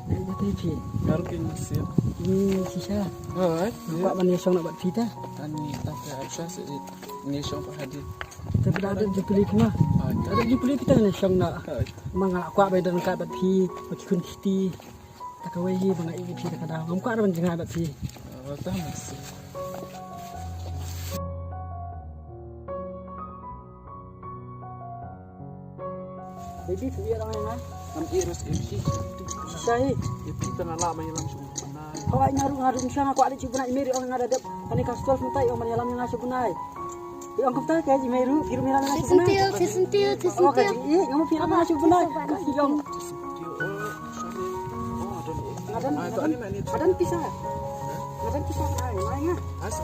Nak jadi pi. Garking siap. Ini sisa. Hai. Nampak mana song nak buat pi dah. Ani tak ada sedikit. Ni syong Pak Hadi. Tapi ada jupli kena. Ada jupli kita ni song nak. Mang nak kuat badan kat buat pi, buat kun kiti. Tak kawai hi bang ai pi tak ada. Ngam kuat ada menjengah buat pi. Tahu masih. Baby tu dia orang yang Am iris MC. Sahi. Itu tengah lama yang langsung benar. Kau ai ngaru misalnya aku ada cipu nak imeri orang ada dep. Pani kastol mutai orang yang lamnya ngasu punai. Yang kau tahu kayak imeru kiru miran ngasu punai. Sentil. Okey, iya, kamu piran ngasu punai. Yang Adan pisah. Adan pisah ai, ai Asa.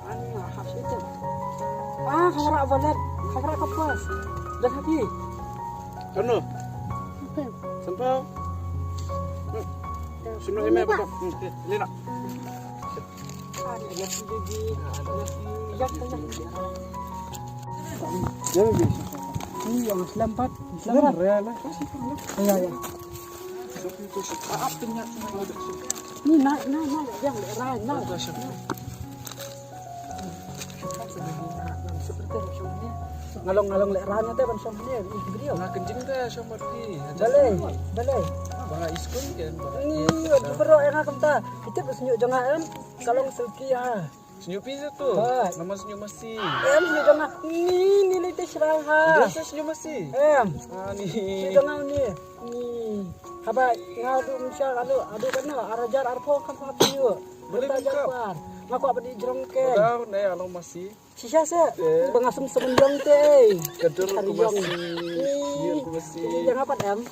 Ani habis itu. Khabar balat. Khabar kapas. Dah habis. Kono. Sampai. Sino email ba? Lina. Ada baby. Yak tanya. Jadi Ini yang selampat. Selamat real lah. Ya. Itu apa punya Ni nak yang rai nak. Seperti macamnya. Ngalong lek ranya teh ban somnya video. Nah kencing teh syong berpi. Balai. Bala iskun kan. Iya, bro enak kemta. Kita bersenyuk jangan kalau selfie ya. Senyum pizza tuh. Baik. Nama senyum masih. Senyuk jangan. Ni lite seraha. Biasa senyum masih. Ni. Ni. Jangan ni. Ni. Haba ngadu misal adu kana arajar arpo kan papiu. Boleh buka. Ngaku apa di jerongke. Udah, nih alo masih. Sisa se. Bangasum semenjong teh. Kedur aku masih. Biar aku masih. Jangan apa em.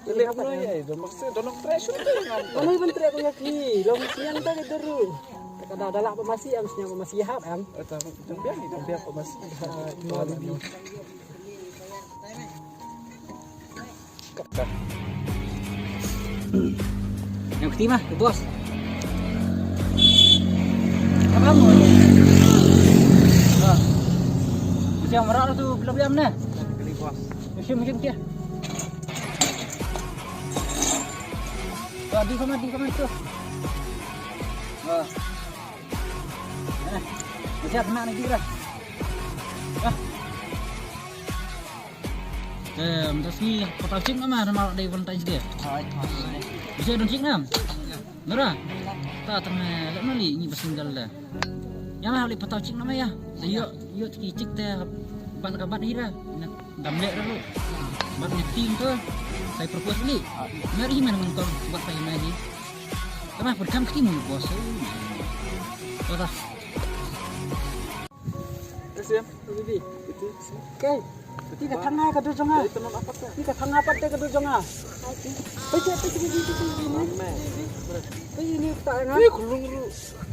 Pilih apa ya? Itu maksudnya donok trash itu yang Mana yang menteri aku yaki. Long siang tadi terus. Kada ada apa masih harusnya masih hap em. Tapi aku masih. Yang ketiga, bos. Apa kamu? Macam merah tu belum nih. Pilih bos. Macam dia. Di kamar tu. Macam mana nak kira? Terus ni potong cing nama nama dari Valentine's Day. Bisa dong cing nam? Nora? Tak tengah lek mali ni bersinggah dah. Yang lah boleh potong cing nama ya. Yuk cik teh ban hira. Damlek dulu. Ban tim tu. Saya propose ni. Mari mana mentor buat saya lagi. Kenapa berkam ketemu bos? Dah. Terus Bibi. Okey. Tiga tengah ke dujunga. Tiga tengah apa ke dujunga? Ini tak enak.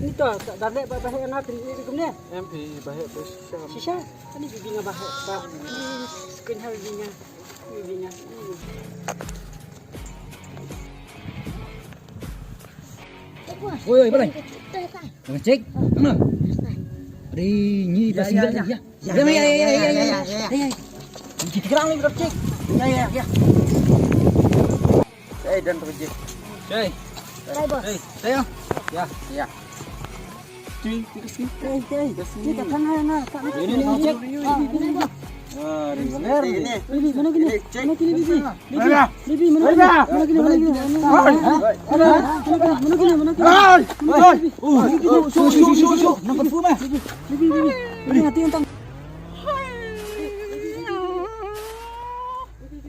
Ini tak darek bahaya enak ini kemana? MP bahaya bos. Sisa. Ini bibi ngabahaya. Ini skin hardinya. Bibinya. Oi, boleh. Cek. Mana? Ri, ni bersinggah ya. Ya. Kita kerang ni bercek. Ya. Dan terjadi. Hai bos. Saya. Ya. Cuy, Ini katanya nak. Ini cek. Bibi, mana gini? Mana gini Bibi? Bibi, mana gini? Mana gini? Mana gini? Nampak fu mah. Bibi. Ini hati entang.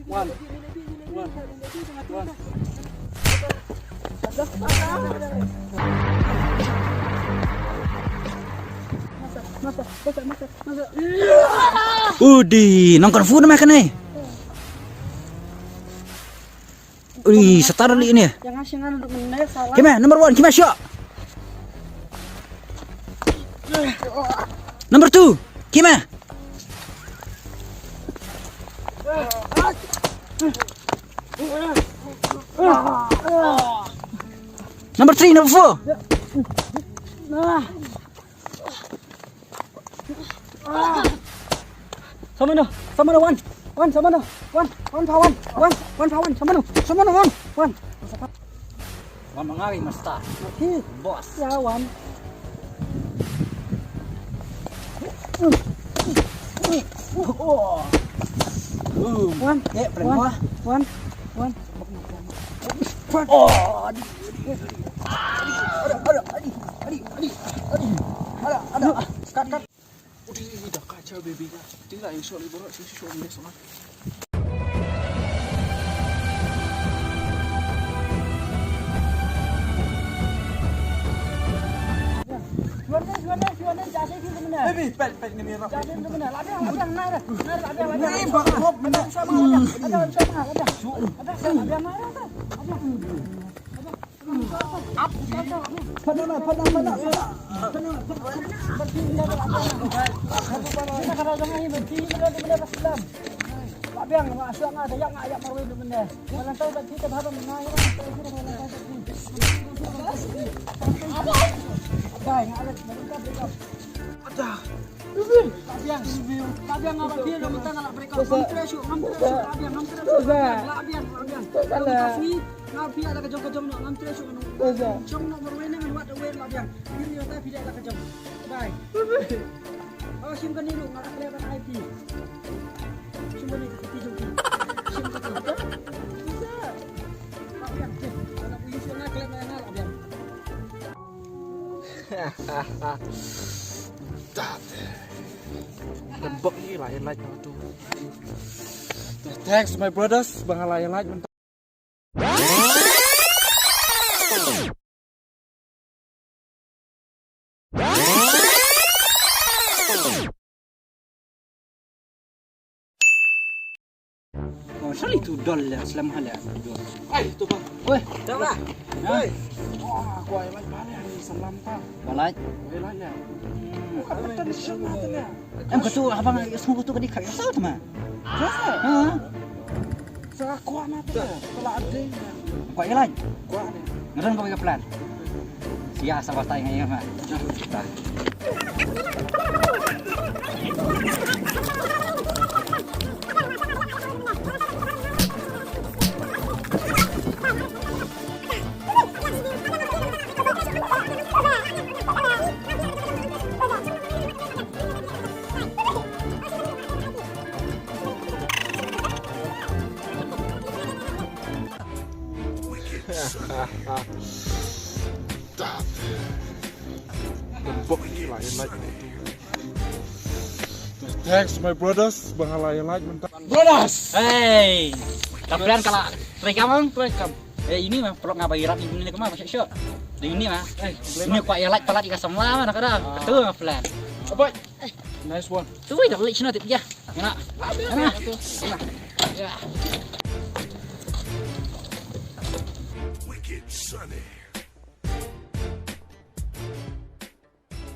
One. Masa. Udi, nongkon fu na makan eh. Udi, setara li ini. Yang asingan untuk menaik salah. Kima, number 1, kima shot. Number 2, kima. Number 3, number 4. Sama no, one, sama no. Wan, sama nu, Wan. Wan mangari masta. Hi, Bos. ya Wan. Wan, Wan. Udah kacau babynya. Tinggal yang shot libur, shot ini semua. Baby, pet ni merah. Lembek ni lah yang like tu. Thanks my brothers, bangala yang like. Oh, sali tu dol lah selama hala. Ay, tu bang. Weh, dah lah. Hey. Wah, aku yang like balik ni salam tak. Balai. Ay like ya. Apa tadi siapa tu ya? Em kau tu abang semua tu kadi kaya sao tu mah. Ha. Sa kuat na tu. Kalau ada Kau elai. kuat ni. Ngeran kau pakai plan. Sia sabar tay ngayon mah. Tah. Lembek ni lah yang like tu. Thanks my brothers, bangala yang like mentah. Brothers. Hey. Kapian kala terekam bang, terekam. Ini mah pelok ngabai rap ini kemana masuk shot. Ini mah. Ini kuat yang like pelat ikan semua mana kada. Betul mah plan. Apa? Nice one. Tu dah lik sini tip ya. Mana? Mana? Ya. Wicked Sunny.